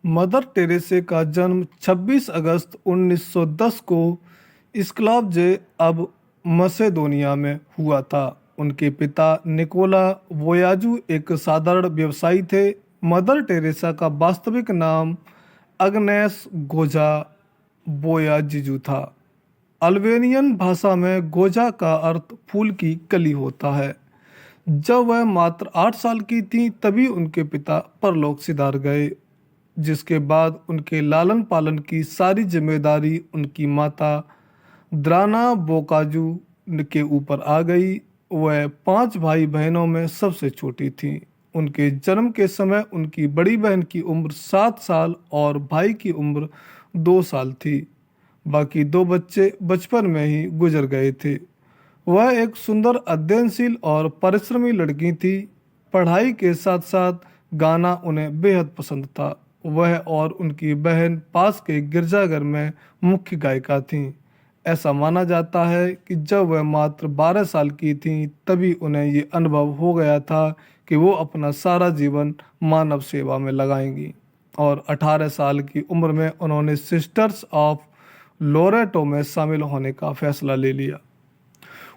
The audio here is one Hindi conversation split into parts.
मदर टेरेसा का जन्म 26 अगस्त 1910 को स्क्लावजे अब मसेडोनिया में हुआ था। उनके पिता निकोला वोयाजू एक साधारण व्यवसायी थे। मदर टेरेसा का वास्तविक नाम अग्नेस गोजा बोयाजिजू था। अल्बेनियन भाषा में गोजा का अर्थ फूल की कली होता है। जब वह मात्र 8 साल की थी तभी उनके पिता परलोक सिधार गए, जिसके बाद उनके लालन पालन की सारी जिम्मेदारी उनकी माता द्राना बोकाजू के ऊपर आ गई। वह 5 भाई बहनों में सबसे छोटी थी। उनके जन्म के समय उनकी बड़ी बहन की उम्र 7 साल और भाई की उम्र 2 साल थी। बाकी दो बच्चे बचपन में ही गुजर गए थे। वह एक सुंदर, अध्ययनशील और परिश्रमी लड़की थी। पढ़ाई के साथ साथ गाना उन्हें बेहद पसंद था। वह और उनकी बहन पास के गिरजाघर में मुख्य गायिका थीं। ऐसा माना जाता है कि जब वह मात्र 12 साल की थीं तभी उन्हें ये अनुभव हो गया था कि वो अपना सारा जीवन मानव सेवा में लगाएंगी, और 18 साल की उम्र में उन्होंने सिस्टर्स ऑफ लोरेटो में शामिल होने का फैसला ले लिया।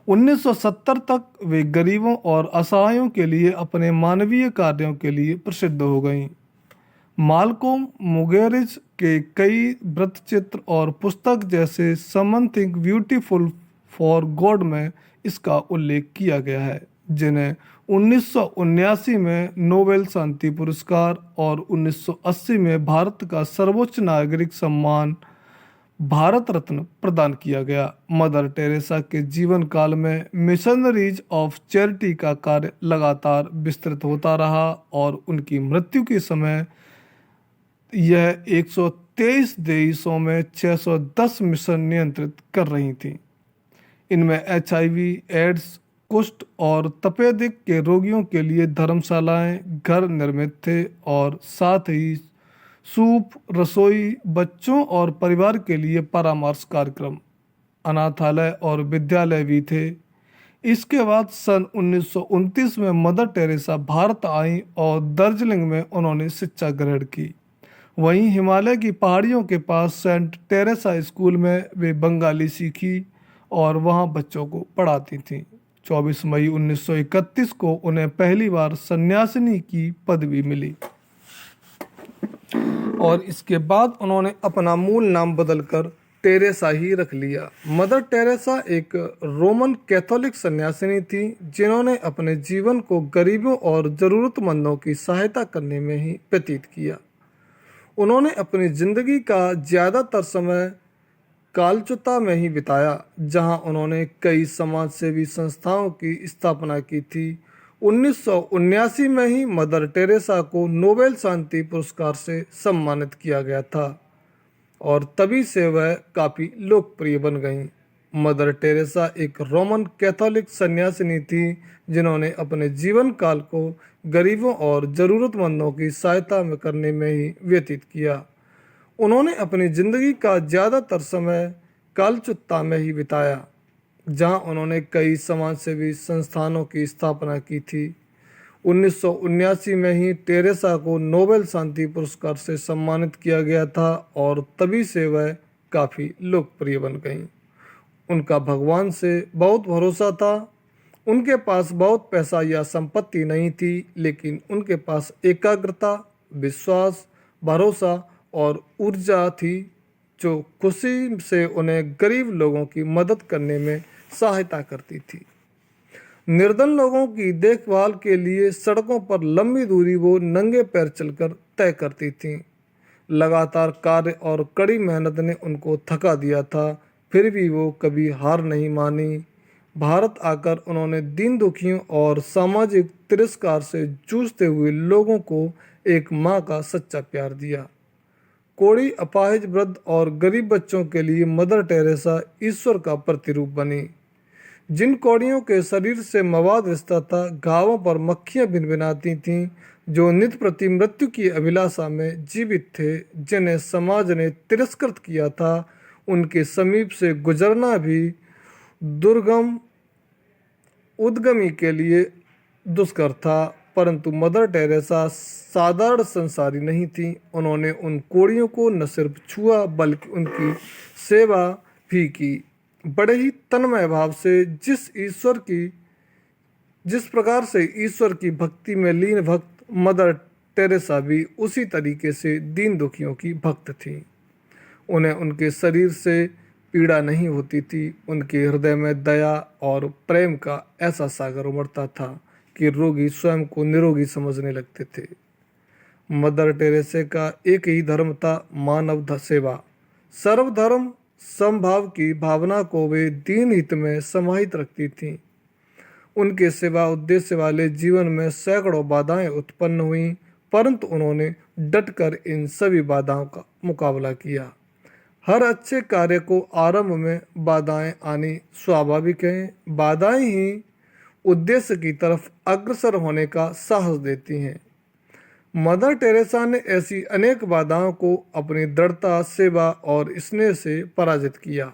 1970 तक वे गरीबों और असहायों के लिए अपने मानवीय कार्यों के लिए प्रसिद्ध हो गईं। माल्कोम मुगेरिज के कई वृत्तचित्र और पुस्तक जैसे समथिंग ब्यूटीफुल फॉर गॉड में इसका उल्लेख किया गया है, जिन्हें 1979 में नोबेल शांति पुरस्कार और 1980 में भारत का सर्वोच्च नागरिक सम्मान भारत रत्न प्रदान किया गया। मदर टेरेसा के जीवन काल में मिशनरीज ऑफ चैरिटी का कार्य लगातार विस्तृत होता रहा और उनकी मृत्यु के समय यह 123 देशों में 610 मिशन नियंत्रित कर रही थी। इनमें एचआईवी, एड्स, कुष्ठ और तपेदिक के रोगियों के लिए धर्मशालाएं, घर निर्मित थे और साथ ही सूप, रसोई, बच्चों और परिवार के लिए परामर्श कार्यक्रम, अनाथालय और विद्यालय भी थे। इसके बाद सन 1929 में मदर टेरेसा भारत आई और दार्जिलिंग में उन्होंने शिक्षा ग्रहण की। वहीं हिमालय की पहाड़ियों के पास सेंट टेरेसा स्कूल में वे बंगाली सीखी और वहां बच्चों को पढ़ाती थीं। 24 मई 1931 को उन्हें पहली बार सन्यासिनी की पदवी मिली और इसके बाद उन्होंने अपना मूल नाम बदलकर टेरेसा ही रख लिया। मदर टेरेसा एक रोमन कैथोलिक सन्यासिनी थी जिन्होंने अपने जीवन को गरीबों और ज़रूरतमंदों की सहायता करने में ही व्यतीत किया। उन्होंने अपनी जिंदगी का ज़्यादातर समय कालचुता में ही बिताया, जहां उन्होंने कई समाज सेवी संस्थाओं की स्थापना की थी। 1979 में ही मदर टेरेसा को नोबेल शांति पुरस्कार से सम्मानित किया गया था और तभी से वह काफ़ी लोकप्रिय बन गईं। मदर टेरेसा एक रोमन कैथोलिक सन्यासिनी थी जिन्होंने अपने जीवन काल को गरीबों और ज़रूरतमंदों की सहायता में करने में ही व्यतीत किया। उन्होंने अपनी ज़िंदगी का ज़्यादातर समय कालचुत्ता में ही बिताया, जहां उन्होंने कई समाजसेवी संस्थानों की स्थापना की थी। 1979 में ही टेरेसा को नोबेल शांति पुरस्कार से सम्मानित किया गया था और तभी से वह काफ़ी लोकप्रिय बन गईं। उनका भगवान से बहुत भरोसा था। उनके पास बहुत पैसा या संपत्ति नहीं थी, लेकिन उनके पास एकाग्रता, विश्वास, भरोसा और ऊर्जा थी जो खुशी से उन्हें गरीब लोगों की मदद करने में सहायता करती थी। निर्धन लोगों की देखभाल के लिए सड़कों पर लंबी दूरी वो नंगे पैर चलकर तय करती थीं। लगातार कार्य और कड़ी मेहनत ने उनको थका दिया था, फिर भी वो कभी हार नहीं मानी। भारत आकर उन्होंने दीन दुखियों और सामाजिक तिरस्कार से जूझते हुए लोगों को एक माँ का सच्चा प्यार दिया। कोढ़ी, अपाहिज, वृद्ध और गरीब बच्चों के लिए मदर टेरेसा ईश्वर का प्रतिरूप बनी। जिन कौड़ियों के शरीर से मवाद रिश्ता था, घावों पर मक्खियां भिनभिनाती थीं, जो नित्य प्रति मृत्यु की अभिलाषा में जीवित थे, जिन्हें समाज ने तिरस्कृत किया था, उनके समीप से गुजरना भी दुर्गम उद्यमी के लिए दुष्कर था। परंतु मदर टेरेसा साधारण संसारी नहीं थी। उन्होंने उन कोड़ियों को न सिर्फ छुआ बल्कि उनकी सेवा भी की, बड़े ही तन्मय भाव से। जिस प्रकार से ईश्वर की भक्ति में लीन भक्त मदर टेरेसा भी उसी तरीके से दीन दुखियों की भक्त थी। उन्हें उनके शरीर से पीड़ा नहीं होती थी, उनके हृदय में दया और प्रेम का ऐसा सागर उमड़ता था कि रोगी स्वयं को निरोगी समझने लगते थे। मदर टेरेसा का एक ही धर्म था, मानव सेवा। सर्वधर्म समभाव की भावना को वे दीन हित में समाहित रखती थीं। उनके सेवा उद्देश्य वाले जीवन में सैकड़ों बाधाएं उत्पन्न हुई, परंतु उन्होंने डटकर इन सभी बाधाओं का मुकाबला किया। हर अच्छे कार्य को आरंभ में बाधाएं आनी स्वाभाविक है। बाधाएं ही उद्देश्य की तरफ अग्रसर होने का साहस देती हैं। मदर टेरेसा ने ऐसी अनेक बाधाओं को अपनी दृढ़ता, सेवा और स्नेह से पराजित किया।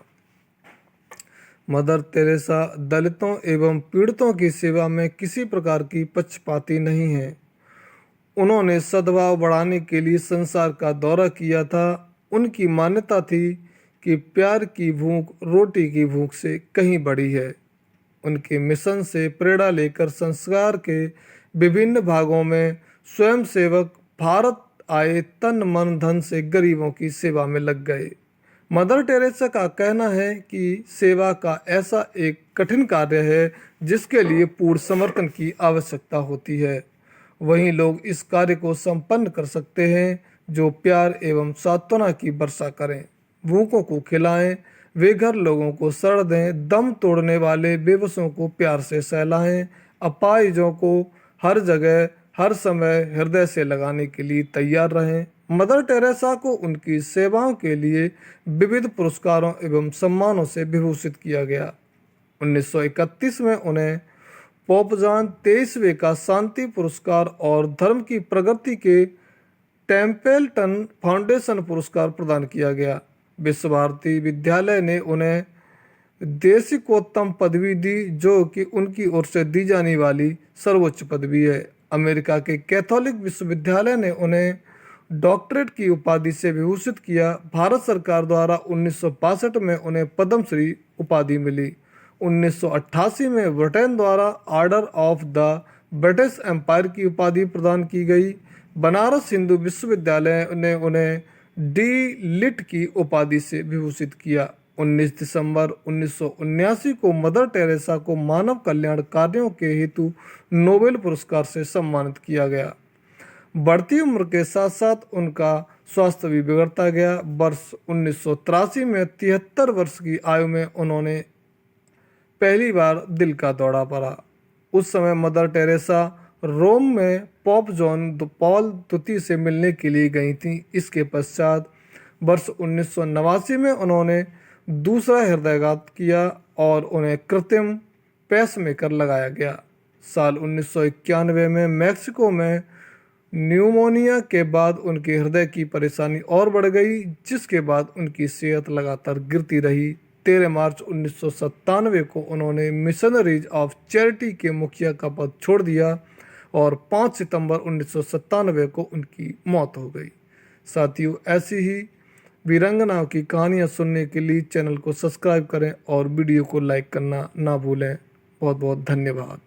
मदर टेरेसा दलितों एवं पीड़ितों की सेवा में किसी प्रकार की पक्षपाती नहीं है। उन्होंने सद्भाव बढ़ाने के लिए संसार का दौरा किया था। उनकी मान्यता थी कि प्यार की भूख रोटी की भूख से कहीं बड़ी है। उनके मिशन से प्रेरणा लेकर संसार के विभिन्न भागों में स्वयंसेवक भारत आए, तन मन धन से गरीबों की सेवा में लग गए। मदर टेरेसा का कहना है कि सेवा का ऐसा एक कठिन कार्य है जिसके लिए पूर्ण समर्पण की आवश्यकता होती है। वहीं लोग इस कार्य को संपन्न कर सकते हैं जो प्यार एवं सांत्वना की वर्षा करें, भूखों को खिलाएं, वे घर लोगों को शरण दें, दम तोड़ने वाले बेबसों को प्यार से सहलाएं, अपाहिजों को हर जगह हर समय हृदय से लगाने के लिए तैयार रहें। मदर टेरेसा को उनकी सेवाओं के लिए विविध पुरस्कारों एवं सम्मानों से विभूषित किया गया। 1931 में उन्हें पोप जॉन 23वें का शांति पुरस्कार और धर्म की प्रगति के टेम्पल्टन फाउंडेशन पुरस्कार प्रदान किया गया। विश्व भारती विद्यालय ने उन्हें देशिकोत्तम पदवी दी, जो कि उनकी ओर से दी जाने वाली सर्वोच्च पदवी है। अमेरिका के कैथोलिक विश्वविद्यालय ने उन्हें डॉक्टरेट की उपाधि से विभूषित किया। भारत सरकार द्वारा 1962 में उन्हें पद्मश्री उपाधि मिली। 1988 में ब्रिटेन द्वारा Order of the British Empire की उपाधि प्रदान की गई। बनारस हिंदू विश्वविद्यालय ने उन्हें डी लिट की उपाधि से विभूषित किया। 19 दिसंबर 1979 को मदर टेरेसा को मानव कल्याण कार्यों के हेतु नोबेल पुरस्कार से सम्मानित किया गया। बढ़ती उम्र के साथ साथ उनका स्वास्थ्य भी बिगड़ता गया। वर्ष 1983 में 73 वर्ष की आयु में उन्होंने पहली बार दिल का दौरा पड़ा। उस समय मदर टेरेसा रोम में पोप जॉन पॉल द्वितीय से मिलने के लिए गई थीं। इसके पश्चात वर्ष 1989 में उन्होंने दूसरा हृदयघात किया और उन्हें कृत्रिम पेसमेकर लगाया गया। साल 1991 में मैक्सिको में न्यूमोनिया के बाद उनके हृदय की परेशानी और बढ़ गई, जिसके बाद उनकी सेहत लगातार गिरती रही। 13 मार्च 1997 को उन्होंने मिशनरीज ऑफ चैरिटी के मुखिया का पद छोड़ दिया और 5 सितंबर 1997 को उनकी मौत हो गई। साथियों, ऐसी ही वीरांगनाओं की कहानियाँ सुनने के लिए चैनल को सब्सक्राइब करें और वीडियो को लाइक करना ना भूलें। बहुत बहुत धन्यवाद।